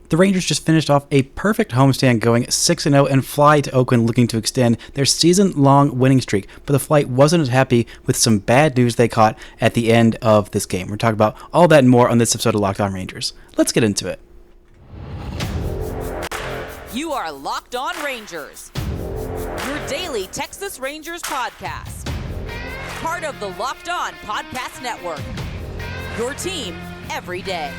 The Rangers just finished off a perfect homestand going 6-0 and fly to Oakland looking to extend their season-long winning streak, but the flight wasn't as happy with some bad news they caught at the end of this game. We're talking about all that and more on this episode of Locked On Rangers. Let's get into it. You are Locked On Rangers, your daily Texas Rangers podcast. Part of the Locked On Podcast Network, your team every day.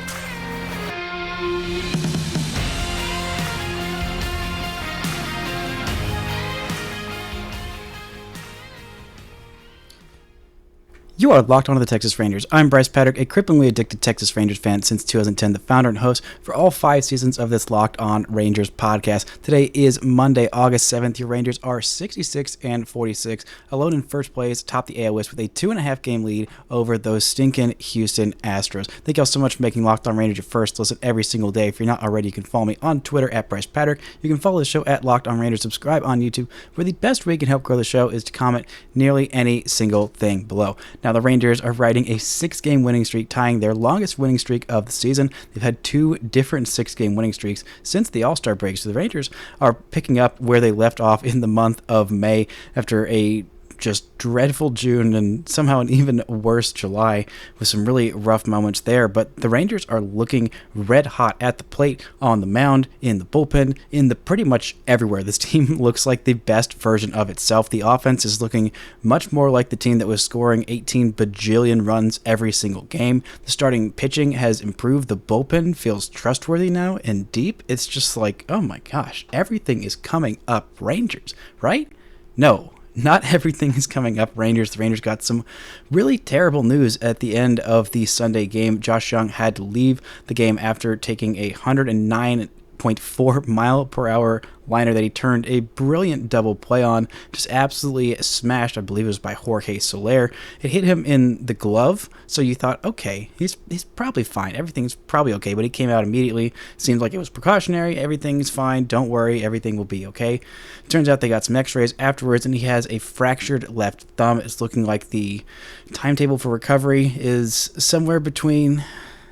You are locked onto the Texas Rangers. I'm Bryce Patrick, a cripplingly addicted Texas Rangers fan since 2010, the founder and host for all 5 seasons of this Locked On Rangers podcast. Today is Monday, August 7th. Your Rangers are 66-46, alone in first place, top the AL West with a 2.5 game lead over those stinking Houston Astros. Thank y'all so much for making Locked On Rangers your first listen every single day. If you're not already, you can follow me on Twitter at Bryce Patrick. You can follow the show at Locked On Rangers. Subscribe on YouTube, where the best way you can help grow the show is to comment nearly any single thing below. Now, the Rangers are riding a 6-game winning streak, tying their longest winning streak of the season. They've had 2 different 6-game winning streaks since the All-Star break, so the Rangers are picking up where they left off in the month of May after a just dreadful June and somehow an even worse July with some really rough moments there. But the Rangers are looking red hot at the plate, on the mound, in the bullpen, in the pretty much everywhere. This team looks like the best version of itself. The offense is looking much more like the team that was scoring 18 bajillion runs every single game. The starting pitching has improved. The bullpen feels trustworthy now and deep. It's just like, oh my gosh, everything is coming up Rangers, right? No. Not everything is coming up Rangers. The Rangers got some really terrible news at the end of the Sunday game. Josh Jung had to leave the game after taking a 109.4 mile per hour liner that he turned a brilliant double play on, just absolutely smashed. I believe it was by Jorge Soler. It hit him in the glove, so you thought, okay, he's probably fine. Everything's probably okay, but he came out immediately. Seemed like it was precautionary. Everything's fine. Don't worry. Everything will be okay. Turns out they got some x-rays afterwards, and he has a fractured left thumb. It's looking like the timetable for recovery is somewhere between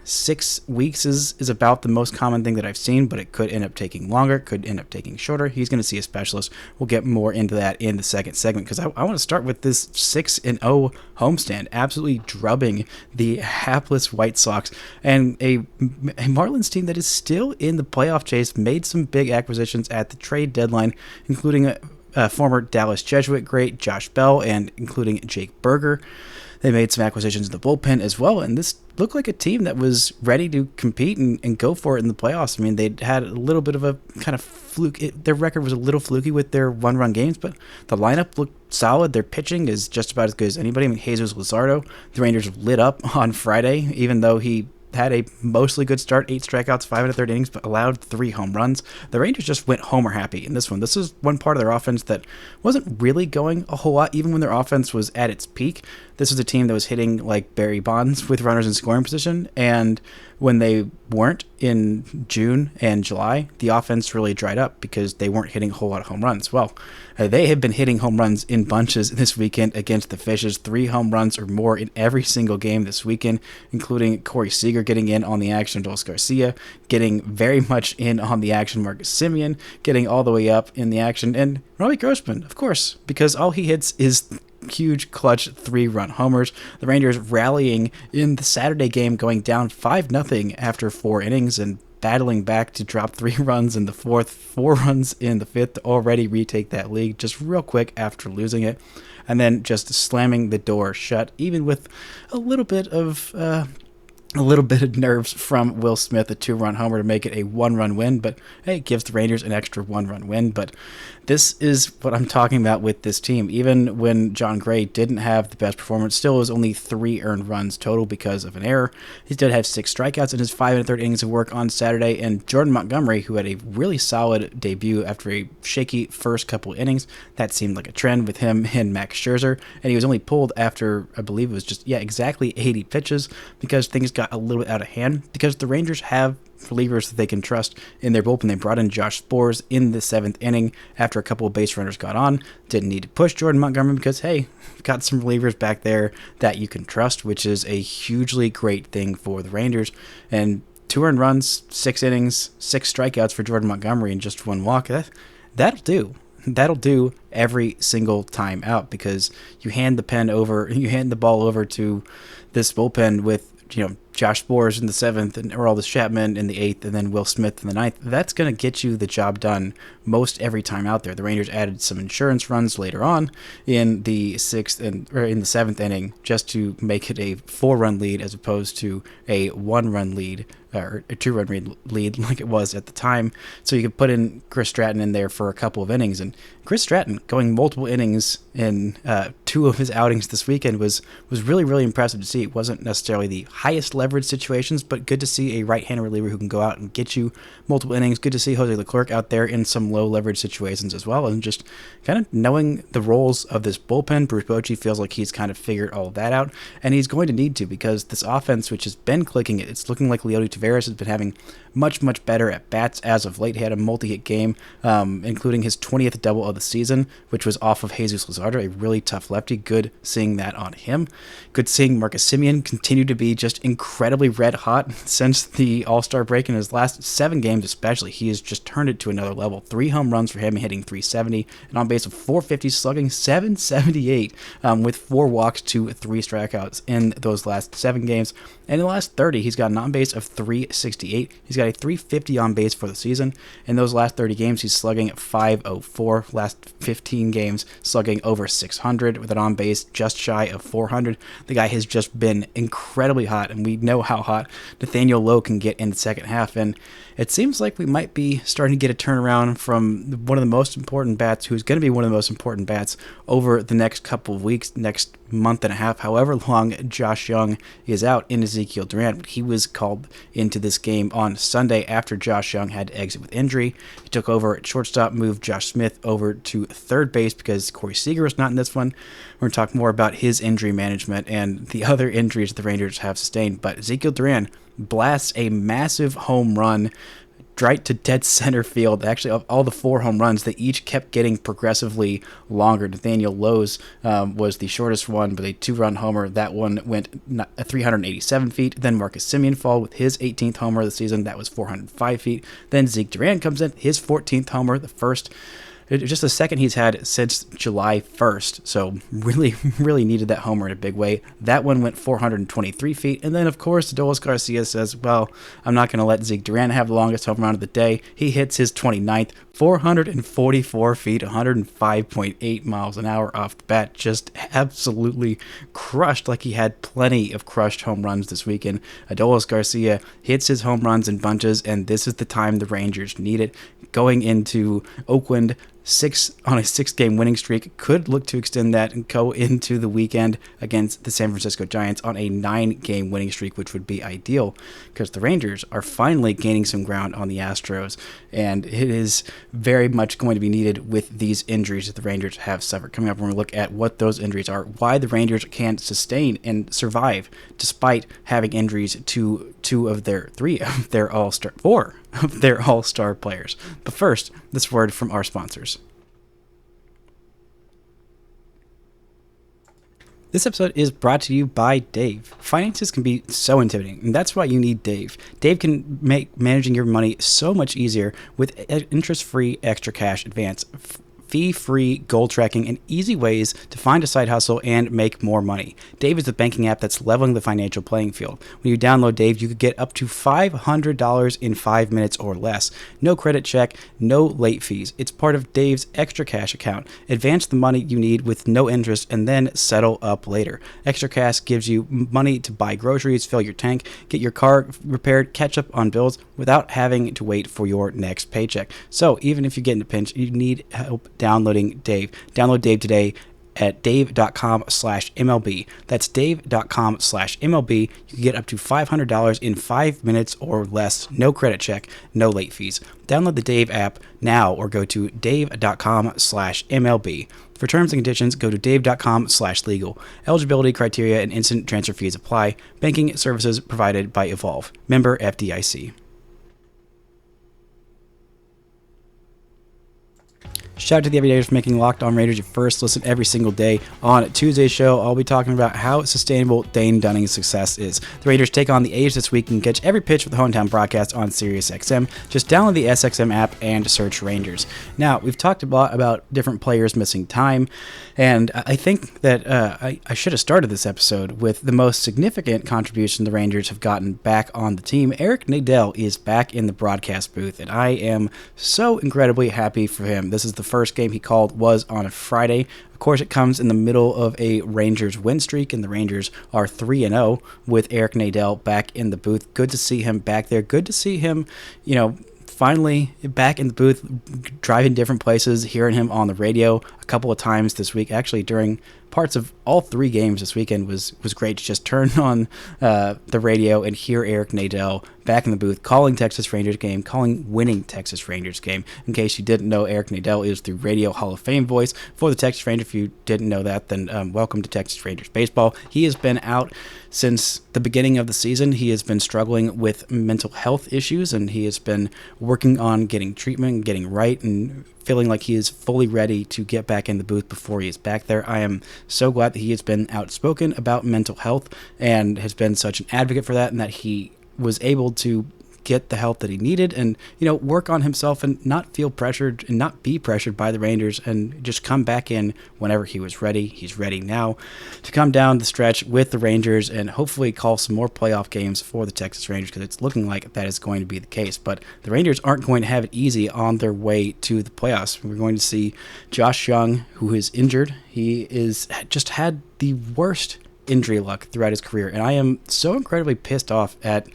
6 weeks is about the most common thing that I've seen, but it could end up taking longer, could end up taking shorter. He's going to see a specialist. We'll get more into that in the second segment because I want to start with this 6-0 homestand, absolutely drubbing the hapless White Sox and a Marlins team that is still in the playoff chase, made some big acquisitions at the trade deadline, including a former Dallas Jesuit great Josh Bell and including Jake Berger. They made some acquisitions in the bullpen as well, and this looked like a team that was ready to compete and go for it in the playoffs. I mean, they'd had a little bit of a kind of fluke. Their record was a little fluky with their one-run games, but the lineup looked solid. Their pitching is just about as good as anybody. I mean, Jesus Luzardo, the Rangers lit up on Friday, even though he had a mostly good start, 8 strikeouts, 5 1/3 innings, but allowed 3 home runs. The Rangers just went homer happy in this one. This is one part of their offense that wasn't really going a whole lot, even when their offense was at its peak. This was a team that was hitting like Barry Bonds with runners in scoring position, and when they weren't in June and July, the offense really dried up because they weren't hitting a whole lot of home runs. Well, they have been hitting home runs in bunches this weekend against the Fishes. 3 home runs or more in every single game this weekend, including Corey Seager getting in on the action, Dos Garcia getting very much in on the action, Marcus Semien getting all the way up in the action, and Robbie Grossman, of course, because all he hits is huge clutch 3-run homers. The Rangers rallying in the Saturday game, going down 5-0 after 4 innings and battling back to drop 3 runs in the fourth, 4 runs in the fifth to already retake that lead just real quick after losing it, and then just slamming the door shut, even with a little bit of nerves from Will Smith, a 2-run homer to make it a 1-run win, but hey, it gives the Rangers an extra 1-run win. But this is what I'm talking about with this team. Even when John Gray didn't have the best performance, still was only 3 earned runs total because of an error. He did have 6 strikeouts in his 5 1/3 innings of work on Saturday, and Jordan Montgomery, who had a really solid debut after a shaky first couple innings, that seemed like a trend with him and Max Scherzer, and he was only pulled after, I believe it was just, exactly 80 pitches because things got a little bit out of hand, because the Rangers have relievers that they can trust in their bullpen. They brought in Josh Sborz in the 7th inning after a couple of base runners got on. Didn't need to push Jordan Montgomery because, hey, we've got some relievers back there that you can trust, which is a hugely great thing for the Rangers. And 2 earned runs, 6 innings, 6 strikeouts for Jordan Montgomery and just 1 walk. That'll do. That'll do every single time out, because you hand the ball over to this bullpen with, Josh Sborz in the 7th and Aroldis Chapman in the 8th and then Will Smith in the 9th. That's going to get you the job done most every time out there. The Rangers added some insurance runs later on in the 7th inning just to make it a 4-run lead as opposed to a 1-run lead or a 2-run lead like it was at the time. So you could put in Chris Stratton in there for a couple of innings, and Chris Stratton going multiple innings in 2 of his outings this weekend was really, really impressive to see. It wasn't necessarily the highest leverage situations, but good to see a right-handed reliever who can go out and get you multiple innings. Good to see Jose Leclerc out there in some low leverage situations as well, and just kind of knowing the roles of this bullpen. Bruce Bochy feels like he's kind of figured all of that out, and he's going to need to, because this offense, which has been clicking, it's looking like Leody Taveras has been having much, much better at bats as of late. He had a multi-hit game, including his 20th double of the season, which was off of Jesus Luzardo, a really tough lefty. Good seeing that on him. Good seeing Marcus Semien continue to be just incredibly red hot since the All-Star break. In his last 7 games especially, he has just turned it to another level. 3 home runs for him, hitting .370, and on base of .450, slugging .778, with 4 walks to 3 strikeouts in those last 7 games. And in the last 30, he's got an on-base of .368. He's got a .350 on base for the season. In those last 30 games, he's slugging .504. Last 15 games, slugging over .600 with an on-base just shy of .400. The guy has just been incredibly hot, and we know how hot Nathaniel Lowe can get in the second half. And it seems like we might be starting to get a turnaround from one of the most important bats, who's going to be one of the most important bats over the next couple of weeks, next month and a half, however long Josh Jung is out, in Ezequiel Duran. He was called into this game on Sunday after Josh Jung had to exit with injury. He took over at shortstop, moved Josh Smith over to third base because Corey Seager was not in this one. We're going to talk more about his injury management and the other injuries the Rangers have sustained. But Ezequiel Duran blasts a massive home run right to dead center field. Actually, of all the 4 home runs, they each kept getting progressively longer. Nathaniel Lowe's was the shortest one, but a 2-run homer. That one went 387 feet. Then Marcus Semien followed with his 18th homer of the season. That was 405 feet. Then Zeke Duran comes in, his 14th homer, the first, just the second he's had since July 1st. So really, really needed that homer in a big way. That one went 423 feet. And then, of course, Adolis Garcia says, well, I'm not going to let Zeke Duran have the longest home run of the day. He hits his 29th, 444 feet, 105.8 miles an hour off the bat. Just absolutely crushed, like he had plenty of crushed home runs this weekend. Adolis Garcia hits his home runs in bunches, and this is the time the Rangers need it. Going into Oakland, 6-game winning streak, could look to extend that and go into the weekend against the San Francisco Giants on a 9-game winning streak, which would be ideal because the Rangers are finally gaining some ground on the Astros, and it is very much going to be needed with these injuries that the Rangers have suffered. Coming up, we're going to look at what those injuries are, why the Rangers can't sustain and survive despite having injuries to 4 of their All-Star players. But first, this word from our sponsors. This episode is brought to you by Dave. Finances can be so intimidating, and that's why you need Dave. Dave can make managing your money so much easier with interest-free extra cash advance, fee-free goal tracking, and easy ways to find a side hustle and make more money. Dave is the banking app that's leveling the financial playing field. When you download Dave, you could get up to $500 in 5 minutes or less. No credit check, no late fees. It's part of Dave's extra cash account. Advance the money you need with no interest and then settle up later. Extra cash gives you money to buy groceries, fill your tank, get your car repaired, catch up on bills without having to wait for your next paycheck. So even if you get in a pinch, you need help downloading Dave. Download Dave today at dave.com/MLB. That's dave.com/MLB. You can get up to $500 in 5 minutes or less. No credit check, no late fees. Download the Dave app now or go to dave.com/MLB. For terms and conditions, go to dave.com/legal. Eligibility criteria and instant transfer fees apply. Banking services provided by Evolve. Member FDIC. Shout out to the Everydayers for making Locked On Rangers your first listen every single day. On Tuesday's show, I'll be talking about how sustainable Dane Dunning's success is. The Rangers take on the A's this week and catch every pitch with the hometown broadcast on SiriusXM. Just download the SXM app and search Rangers. Now, we've talked a lot about different players missing time, and I think that I should have started this episode with the most significant contribution the Rangers have gotten back on the team. Eric Nadel is back in the broadcast booth, and I am so incredibly happy for him. This is the first game he called was on a Friday. Of course, it comes in the middle of a Rangers win streak, and the Rangers are 3-0 with Eric Nadel back in the booth. Good to see him back there. Good to see him, finally back in the booth, driving different places, hearing him on the radio a couple of times this week. Actually, during parts of all three games this weekend was great to just turn on the radio and hear Eric Nadel back in the booth calling Texas Rangers game, calling winning Texas Rangers game. In case you didn't know, Eric Nadel is the Radio Hall of Fame voice for the Texas Rangers. If you didn't know that, then welcome to Texas Rangers baseball. He has been out since the beginning of the season. He has been struggling with mental health issues, and he has been working on getting treatment, getting right, and feeling like he is fully ready to get back in the booth before he is back there. I am so glad that he has been outspoken about mental health and has been such an advocate for that, and that he was able to get the help that he needed and, work on himself and not feel pressured and not be pressured by the Rangers and just come back in whenever he was ready. He's ready now to come down the stretch with the Rangers and hopefully call some more playoff games for the Texas Rangers, because it's looking like that is going to be the case. But the Rangers aren't going to have it easy on their way to the playoffs. We're going to see Josh Jung, who is injured. He is just had the worst injury luck throughout his career, and I am so incredibly pissed off at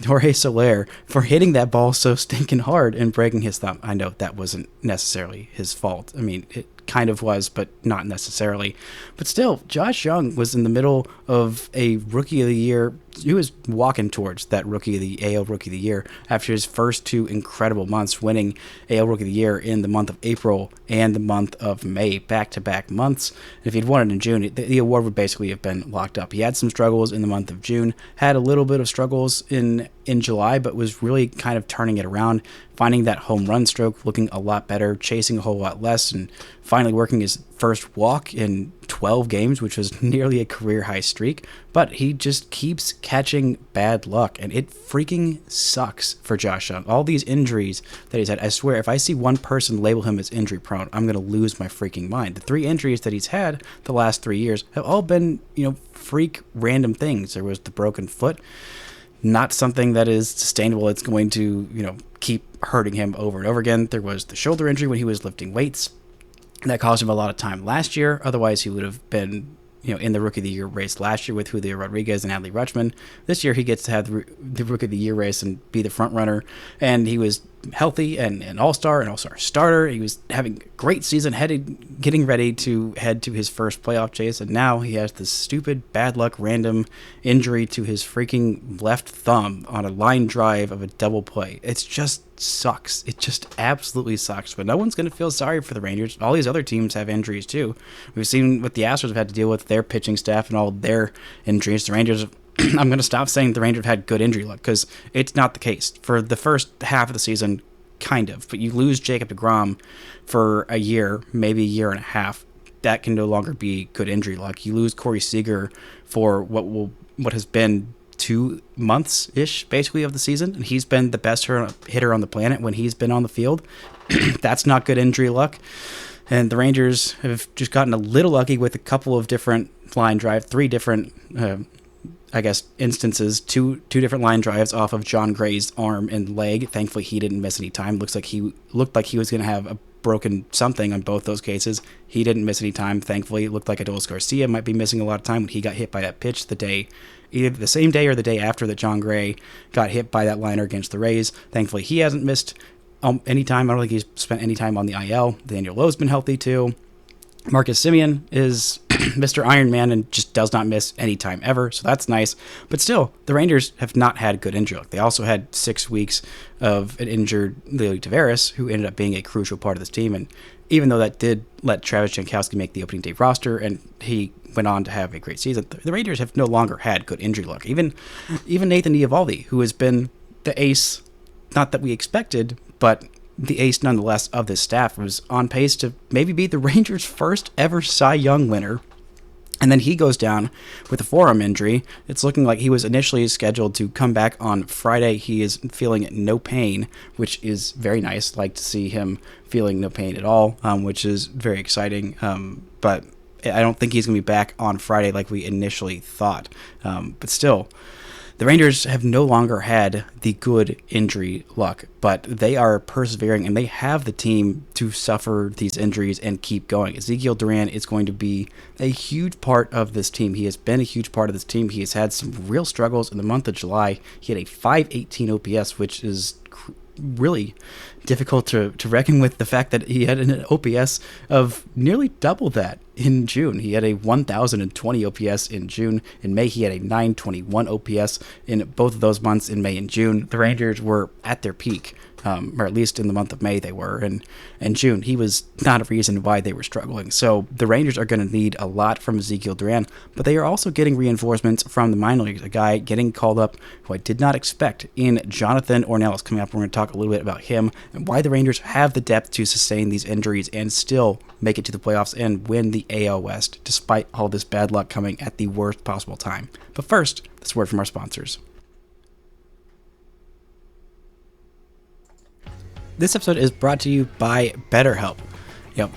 Jorge Soler for hitting that ball so stinking hard and breaking his thumb. I know that wasn't necessarily his fault. I mean, it kind of was, but not necessarily. But still, Josh Jung was in the middle of a Rookie of the Year. He was walking towards that AL Rookie of the Year after his first two incredible months, winning AL Rookie of the Year in the month of April and the month of May, back-to-back months. And if he'd won it in June, the award would basically have been locked up. He had some struggles in the month of June, had a little bit of struggles in July, but was really kind of turning it around, finding that home run stroke, looking a lot better, chasing a whole lot less, and finally working his first walk in 12 games, which was nearly a career-high streak. But he just keeps catching bad luck, and it freaking sucks for Josh Jung. All these injuries that he's had, I swear, if I see one person label him as injury-prone, I'm going to lose my freaking mind. The 3 injuries that he's had the last 3 years have all been, freak random things. There was the broken foot, not something that is sustainable. It's going to, keep hurting him over and over again. There was the shoulder injury when he was lifting weights. That cost him a lot of time last year. Otherwise, he would have been, in the Rookie of the Year race last year with Julio Rodriguez and Adley Rutschman. This year, he gets to have the Rookie of the Year race and be the front runner. And he was healthy and an all-star starter. He was having a great season, getting ready to head to his first playoff chase. And now he has this stupid, bad luck, random injury to his freaking left thumb on a line drive of a double play. It's just sucks. It just absolutely sucks. But no one's going to feel sorry for the Rangers. All these other teams have injuries too. We've seen what the Astros have had to deal with their pitching staff and all their injuries. The Rangers, I'm going to stop saying the Rangers have had good injury luck, because it's not the case. For the first half of the season, kind of. But you lose Jacob deGrom for a year, maybe a year and a half. That can no longer be good injury luck. You lose Corey Seager for what has been 2 months-ish, basically, of the season, and he's been the best hitter on the planet when he's been on the field. That's not good injury luck. And the Rangers have just gotten a little lucky with a couple of different line drives, 3 different, instances, two different line drives off of John Gray's arm and leg. Thankfully, he didn't miss any time. Looked like he was going to have a broken something on both those cases. He didn't miss any time. Thankfully, it looked like Adolis Garcia might be missing a lot of time when he got hit by that pitch either the same day or the day after that John Gray got hit by that liner against the Rays. Thankfully, he hasn't missed any time. I don't think he's spent any time on the IL. Daniel Lowe's been healthy too. Marcus Semien is Mr. Iron Man and just does not miss any time ever, so that's nice. But still, the Rangers have not had good injury luck. They also had 6 weeks of an injured Leo Tavares, who ended up being a crucial part of this team. And even though that did let Travis Jankowski make the opening day roster, and he went on to have a great season, the Rangers have no longer had good injury luck. Even Nathan Eovaldi, who has been the ace, not that we expected, but the ace nonetheless of this staff, was on pace to maybe be the Rangers' first ever Cy Young winner. And then he goes down with a forearm injury. It's looking like he was initially scheduled to come back on Friday. He is feeling no pain, which is very nice. Like to see him feeling no pain at all, which is very exciting. But I don't think he's going to be back on Friday like we initially thought. But still, the Rangers have no longer had the good injury luck, but they are persevering and they have the team to suffer these injuries and keep going. Ezequiel Duran is going to be a huge part of this team. He has been a huge part of this team. He has had some real struggles in the month of July. He had a 518 OPS, which is really difficult to reckon with the fact that he had an OPS of nearly double that in June. He had a 1,020 OPS in June. In May, he had a 921 OPS in both of those months, in May and June. The Rangers were at their peak, or at least in the month of May they were. And in June, he was not a reason why they were struggling. So the Rangers are going to need a lot from Ezequiel Duran, but they are also getting reinforcements from the minor leagues. A guy getting called up who I did not expect in Jonathan Ornelas. Coming up, we're going to talk a little bit about him and why the Rangers have the depth to sustain these injuries and still make it to the playoffs and win the AL West, despite all this bad luck coming at the worst possible time. But first, this word from our sponsors. This episode is brought to you by BetterHelp. Yep.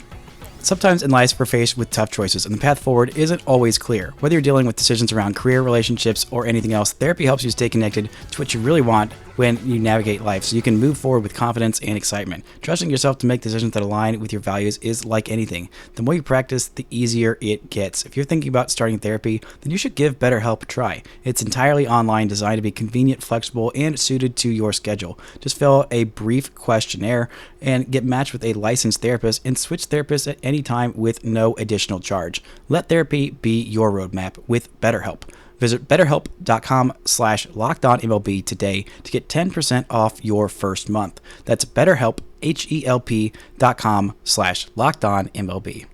Sometimes in life we're faced with tough choices, and the path forward isn't always clear. Whether you're dealing with decisions around career, relationships, or anything else, therapy helps you stay connected to what you really want when you navigate life, so you can move forward with confidence and excitement. Trusting yourself to make decisions that align with your values is like anything. The more you practice, the easier it gets. If you're thinking about starting therapy, then you should give BetterHelp a try. It's entirely online, designed to be convenient, flexible, and suited to your schedule. Just fill out a brief questionnaire and get matched with a licensed therapist and switch therapists at any time with no additional charge. Let therapy be your roadmap with BetterHelp. Visit BetterHelp.com/LockedOnMLB today to get 10% off your first month. That's BetterHelp, HELP.com/LockedOnMLB.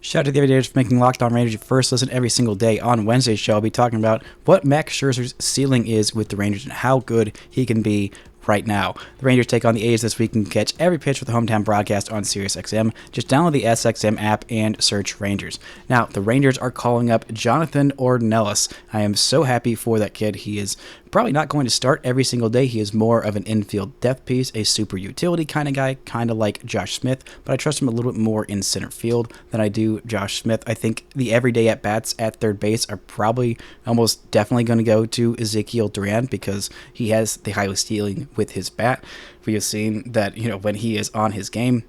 Shout out to the Everydayers for making Locked On Rangers your first listen every single day. On Wednesday's show, I'll be talking about what Max Scherzer's ceiling is with the Rangers and how good he can be right now. The Rangers take on the A's this week and catch every pitch with the hometown broadcast on SiriusXM. Just download the SXM app and search Rangers. Now, the Rangers are calling up Jonathan Ornelas. I am so happy for that kid. He is probably not going to start every single day. He is more of an infield depth piece, a super utility kind of guy, kind of like Josh Smith, but I trust him a little bit more in center field than I do Josh Smith. I think the everyday at-bats at third base are probably almost definitely going to go to Ezequiel Duran because he has the highest ceiling with his bat. We have seen that, when he is on his game,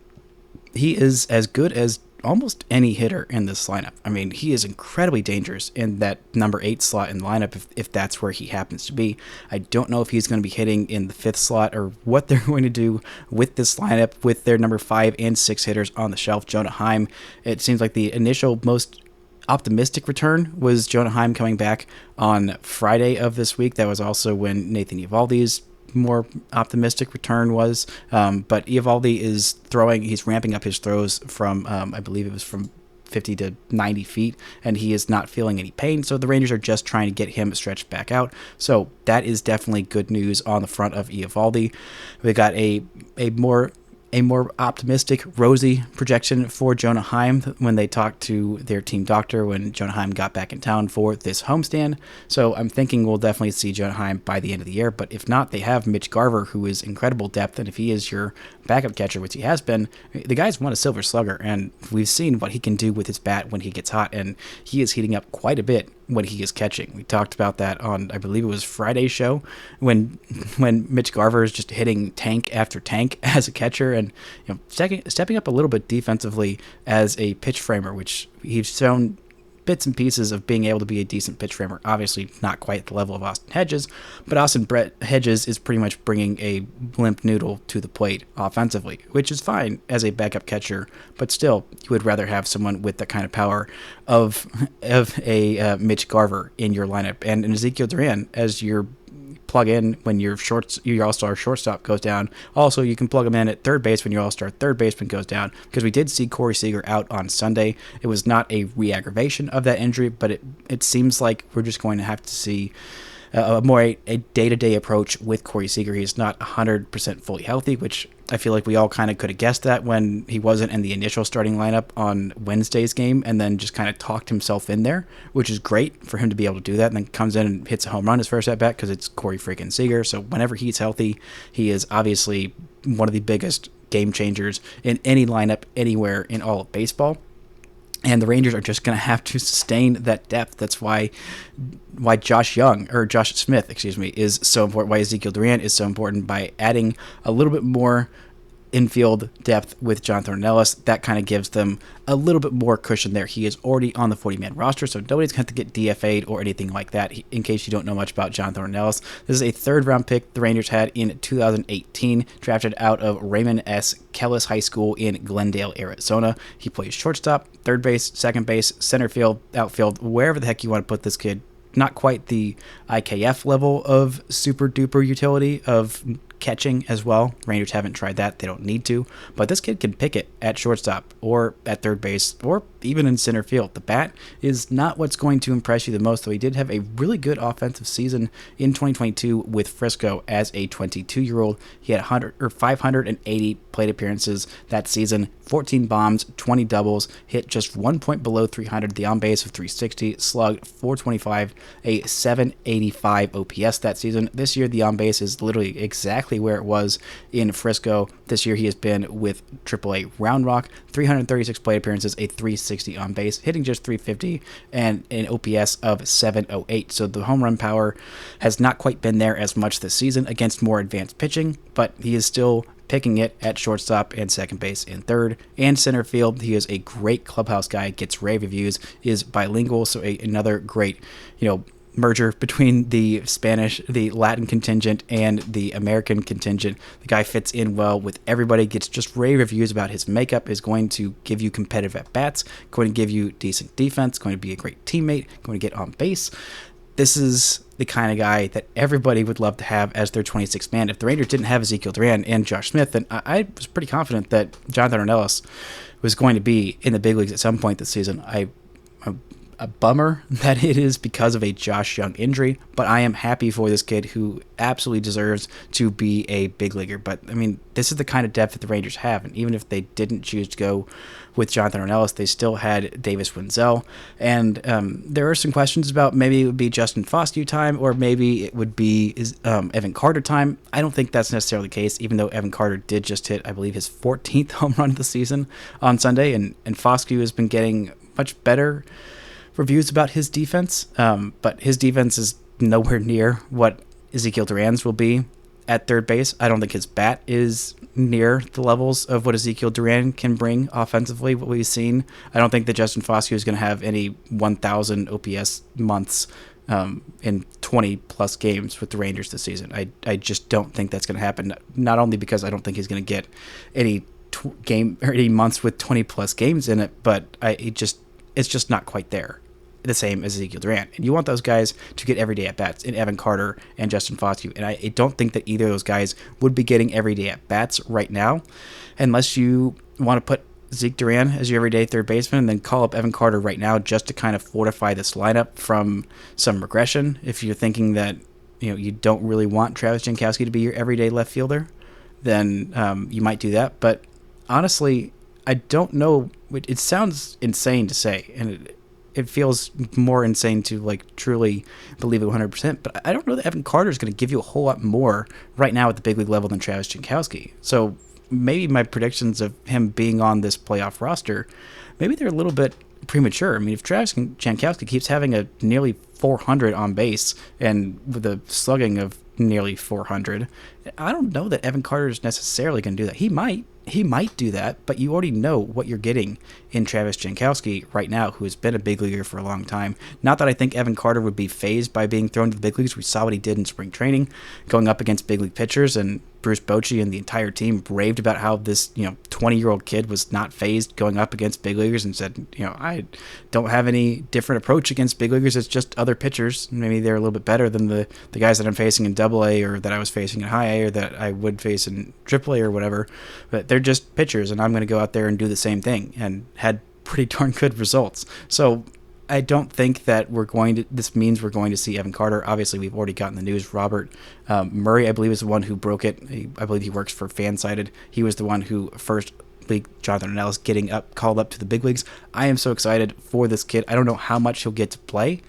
he is as good as almost any hitter in this lineup. I mean, he is incredibly dangerous in that number 8 slot in the lineup if that's where he happens to be. I don't know if he's going to be hitting in the 5th slot or what they're going to do with this lineup with their number 5 and 6 hitters on the shelf. Jonah Heim, it seems like the initial most optimistic return was Jonah Heim coming back on Friday of this week. That was also when Nathan Eovaldi's more optimistic return was, but Eovaldi is he's ramping up his throws from I believe it was from 50 to 90 feet, and he is not feeling any pain, so the Rangers are just trying to get him stretched back out. So that is definitely good news on the front of Eovaldi. We got a more optimistic, rosy projection for Jonah Heim when they talked to their team doctor when Jonah Heim got back in town for this homestand. So I'm thinking we'll definitely see Jonah Heim by the end of the year. But if not, they have Mitch Garver, who is incredible depth. And if he is your backup catcher, which he has been, the guy's won a Silver Slugger. And we've seen what he can do with his bat when he gets hot. And he is heating up quite a bit when he is catching. We talked about that on, I believe it was Friday's show, when Mitch Garver is just hitting tank after tank as a catcher and stepping up a little bit defensively as a pitch framer, which he's shown bits and pieces of being able to be a decent pitch framer. Obviously not quite at the level of Austin Hedges, but Austin Hedges is pretty much bringing a limp noodle to the plate offensively, which is fine as a backup catcher, but still you would rather have someone with the kind of power of a Mitch Garver in your lineup and an Ezequiel Duran as your plug in when your all-star shortstop goes down. Also, you can plug him in at third base when your all-star third baseman goes down, because we did see Corey Seager out on Sunday. It was not a re-aggravation of that injury, but it seems like we're just going to have to see more a day-to-day approach with Corey Seager. He's not 100% fully healthy, which I feel like we all kind of could have guessed that when he wasn't in the initial starting lineup on Wednesday's game, and then just kind of talked himself in there, which is great for him to be able to do that, and then comes in and hits a home run his first at-bat because it's Corey freaking Seager. So whenever he's healthy, he is obviously one of the biggest game changers in any lineup anywhere in all of baseball. And the Rangers are just going to have to sustain that depth. That's why Josh Smith, is so important. Why Ezequiel Duran is so important, by adding a little bit more infield depth with Jonathan Ornelas. That kind of gives them a little bit more cushion there. He is already on the 40-man roster, so nobody's going to get DFA'd or anything like that. In case you don't know much about Jonathan Ornelas, this is a third-round pick the Rangers had in 2018, drafted out of Raymond S. Kellis High School in Glendale, Arizona. He plays shortstop, third base, second base, center field, outfield, wherever the heck you want to put this kid. Not quite the IKF level of super-duper utility of catching as well. Rangers haven't tried that. They don't need to. But this kid can pick it at shortstop or at third base or even in center field. The bat is not what's going to impress you the most, though he did have a really good offensive season in 2022 with Frisco as a 22-year-old. He had 580 plate appearances that season, 14 bombs, 20 doubles, hit just 1 point below 300, the on-base of 360, slugged 425, a 785 OPS that season. This year, the on-base is literally exactly where it was in Frisco. This year, he has been with AAA Round Rock, 336 plate appearances, a 360 on base, hitting just 350, and an OPS of 708. So the home run power has not quite been there as much this season against more advanced pitching, but he is still picking it at shortstop and second base and third and center field. He is a great clubhouse guy, gets rave reviews, is bilingual, so another great, merger between the Latin contingent and the American contingent. The guy fits in well with everybody, gets just rave reviews about his makeup, is going to give you competitive at-bats, going to give you decent defense, going to be a great teammate, going to get on base. This is the kind of guy that everybody would love to have as their 26th man. If the Rangers didn't have Ezequiel Duran and Josh Smith, then I was pretty confident that Jonathan Ornelas was going to be in the big leagues at some point this season. A bummer that it is because of a Josh Jung injury, but I am happy for this kid who absolutely deserves to be a big leaguer. But, I mean, this is the kind of depth that the Rangers have, and even if they didn't choose to go with Jonathan Ornelas, they still had Davis Wenzel, and there are some questions about maybe it would be Justin Foscue time, or maybe it would be Evan Carter time. I don't think that's necessarily the case, even though Evan Carter did just hit, I believe, his 14th home run of the season on Sunday, and Foscue has been getting much better reviews about his defense, but his defense is nowhere near what Ezequiel Duran's will be at third base. I don't think his bat is near the levels of what Ezequiel Duran can bring offensively, what we've seen. I don't think that Justin Foscue is going to have any 1,000 OPS months in 20-plus games with the Rangers this season. I just don't think that's going to happen, not only because I don't think he's going to get any any months with 20-plus games in it, but it's just not quite there, the same as Ezequiel Duran. And you want those guys to get everyday at-bats in Evan Carter and Justin Foscue. And I don't think that either of those guys would be getting everyday at-bats right now, unless you want to put Zeke Duran as your everyday third baseman and then call up Evan Carter right now just to kind of fortify this lineup from some regression. If you're thinking that you don't really want Travis Jankowski to be your everyday left fielder, then you might do that. But honestly, I don't know. It sounds insane to say, and it feels more insane to truly believe it 100%. But I don't know that Evan Carter is going to give you a whole lot more right now at the big league level than Travis Jankowski. So maybe my predictions of him being on this playoff roster, maybe they're a little bit premature. I mean, if Travis Jankowski keeps having a nearly 400 on base and with a slugging of nearly 400, I don't know that Evan Carter is necessarily going to do that. He might do that, but you already know what you're getting in Travis Jankowski right now, who has been a big leaguer for a long time. Not that I think Evan Carter would be fazed by being thrown to the big leagues. We saw what he did in spring training, going up against big league pitchers, and Bruce Bochy and the entire team raved about how this 20-year-old kid was not fazed going up against big leaguers, and said, I don't have any different approach against big leaguers. It's just other pitchers. Maybe they're a little bit better than the guys that I'm facing in Double-A, or that I was facing in High-A, or that I would face in Triple-A or whatever. But they're just pitchers, and I'm going to go out there and do the same thing, and had pretty darn good results. So I don't think that this means we're going to see Evan Carter. Obviously, we've already gotten the news. Robert Murray, I believe, is the one who broke it. I believe he works for Fansided. He was the one who first leaked Jonathan Nadel called up to the big leagues. I am so excited for this kid. I don't know how much he'll get to play,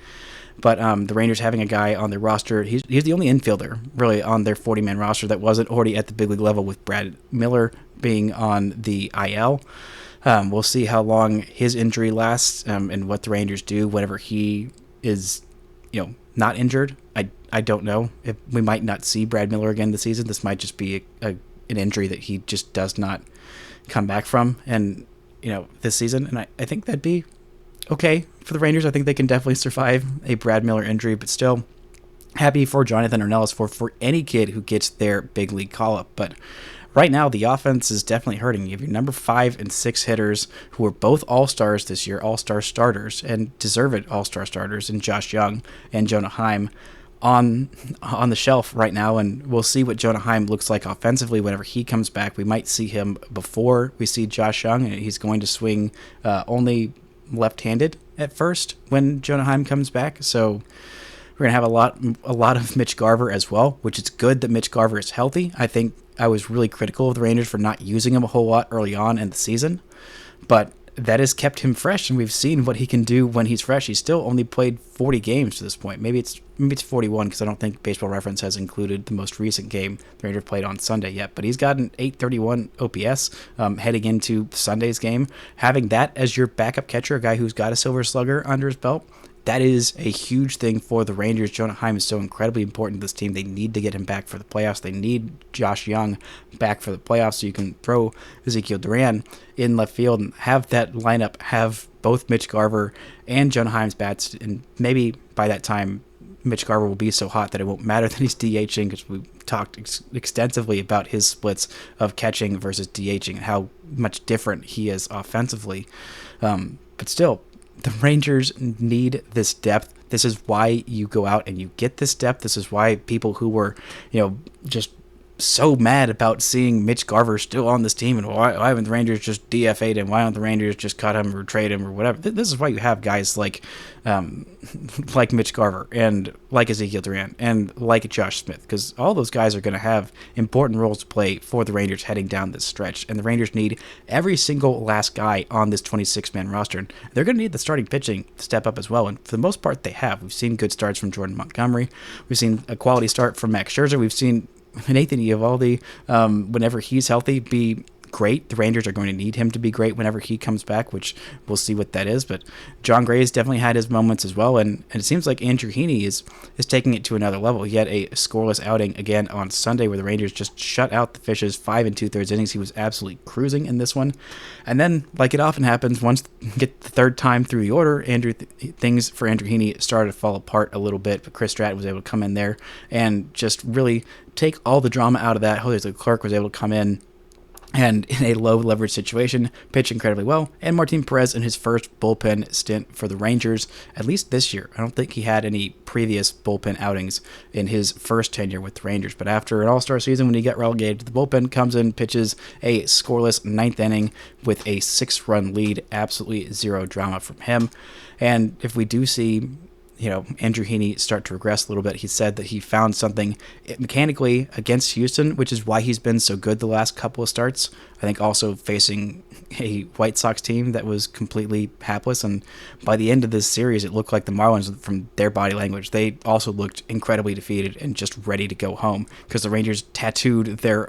but the Rangers having a guy on their roster, he's the only infielder really on their 40-man roster that wasn't already at the big league level, with Brad Miller being on the IL. We'll see how long his injury lasts and what the Rangers do whenever he is, not injured. I don't know. If we might not see Brad Miller again this season. This might just be an injury that he just does not come back from, and this season. And I think that'd be okay for the Rangers. I think they can definitely survive a Brad Miller injury, but still happy for Jonathan Ornelas for any kid who gets their big league call up. But right now, the offense is definitely hurting. You have your number 5 and 6 hitters who are both all-stars this year, all-star starters, and deserved all-star starters in Josh Jung and Jonah Heim on the shelf right now, and we'll see what Jonah Heim looks like offensively whenever he comes back. We might see him before we see Josh Jung, and he's going to swing only left-handed at first when Jonah Heim comes back, so we're going to have a lot of Mitch Garver as well, which is good that Mitch Garver is healthy. I think I was really critical of the Rangers for not using him a whole lot early on in the season, but that has kept him fresh, and we've seen what he can do when he's fresh. He's still only played 40 games to this point. Maybe it's 41, because I don't think Baseball Reference has included the most recent game the Rangers played on Sunday yet. But he's got an 831 OPS heading into Sunday's game. Having that as your backup catcher, a guy who's got a Silver Slugger under his belt, that is a huge thing for the Rangers. Jonah Heim is so incredibly important to this team. They need to get him back for the playoffs. They need Josh Jung back for the playoffs so you can throw Ezequiel Duran in left field and have that lineup have both Mitch Garver and Jonah Heim's bats. And maybe by that time, Mitch Garver will be so hot that it won't matter that he's DHing, because we talked extensively about his splits of catching versus DHing and how much different he is offensively. But still, the Rangers need this depth. This is why you go out and you get this depth. This is why people who were, just so mad about seeing Mitch Garver still on this team, and why haven't the Rangers just DFA'd him? Why don't the Rangers just cut him or trade him or whatever? This is why you have guys like Mitch Garver and like Ezequiel Duran and like Josh Smith, because all those guys are going to have important roles to play for the Rangers heading down this stretch, and the Rangers need every single last guy on this 26-man roster. And they're going to need the starting pitching to step up as well, and for the most part they have. We've seen good starts from Jordan Montgomery. We've seen a quality start from Max Scherzer. We've seen Nathan Eovaldi, whenever he's healthy, be great. The Rangers are going to need him to be great whenever he comes back, which we'll see what that is. But John Gray's definitely had his moments as well, and it seems like Andrew Heaney is taking it to another level. He had a scoreless outing again on Sunday where the Rangers just shut out the Fishes 5 2/3 innings. He was absolutely cruising in this one. And then, like it often happens, once you get the third time through the order, things for Andrew Heaney started to fall apart a little bit, but Chris Stratton was able to come in there and just really take all the drama out of that. Jose Leclerc was able to come in and in a low leverage situation, pitch incredibly well. And Martin Perez in his first bullpen stint for the Rangers, at least this year. I don't think he had any previous bullpen outings in his first tenure with the Rangers. But after an all-star season, when he got relegated to the bullpen, comes in, pitches a scoreless ninth inning with a 6-run lead. Absolutely zero drama from him. And if we do see Andrew Heaney start to regress a little bit, he said that he found something mechanically against Houston, which is why he's been so good the last couple of starts. I think also facing a White Sox team that was completely hapless, and by the end of this series, it looked like the Marlins, from their body language, they also looked incredibly defeated and just ready to go home, because the Rangers tattooed their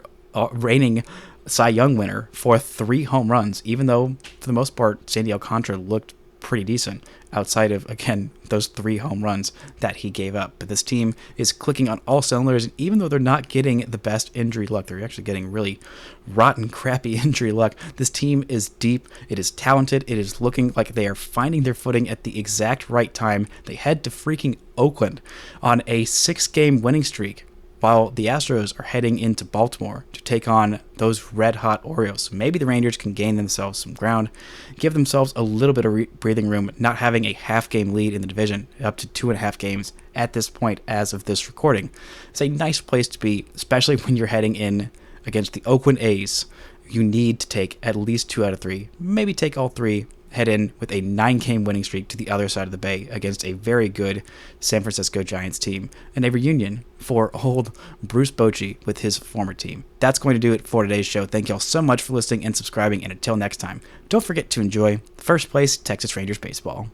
reigning Cy Young winner for 3 home runs, even though, for the most part, Sandy Alcantara looked pretty decent outside of, again, those 3 home runs that he gave up. But this team is clicking on all cylinders, and even though they're not getting the best injury luck, they're actually getting really rotten, crappy injury luck. This team is deep, it is talented, it is looking like they are finding their footing at the exact right time. They head to freaking Oakland on a 6-game winning streak, while the Astros are heading into Baltimore to take on those red-hot Orioles. So maybe the Rangers can gain themselves some ground, give themselves a little bit of breathing room, not having a half-game lead in the division, up to 2.5 games at this point as of this recording. It's a nice place to be, especially when you're heading in against the Oakland A's. You need to take at least 2 out of 3, maybe take all 3, head in with a 9-game winning streak to the other side of the bay against a very good San Francisco Giants team, and a reunion for old Bruce Bochy with his former team. That's going to do it for today's show. Thank y'all so much for listening and subscribing, and until next time, don't forget to enjoy first place Texas Rangers baseball.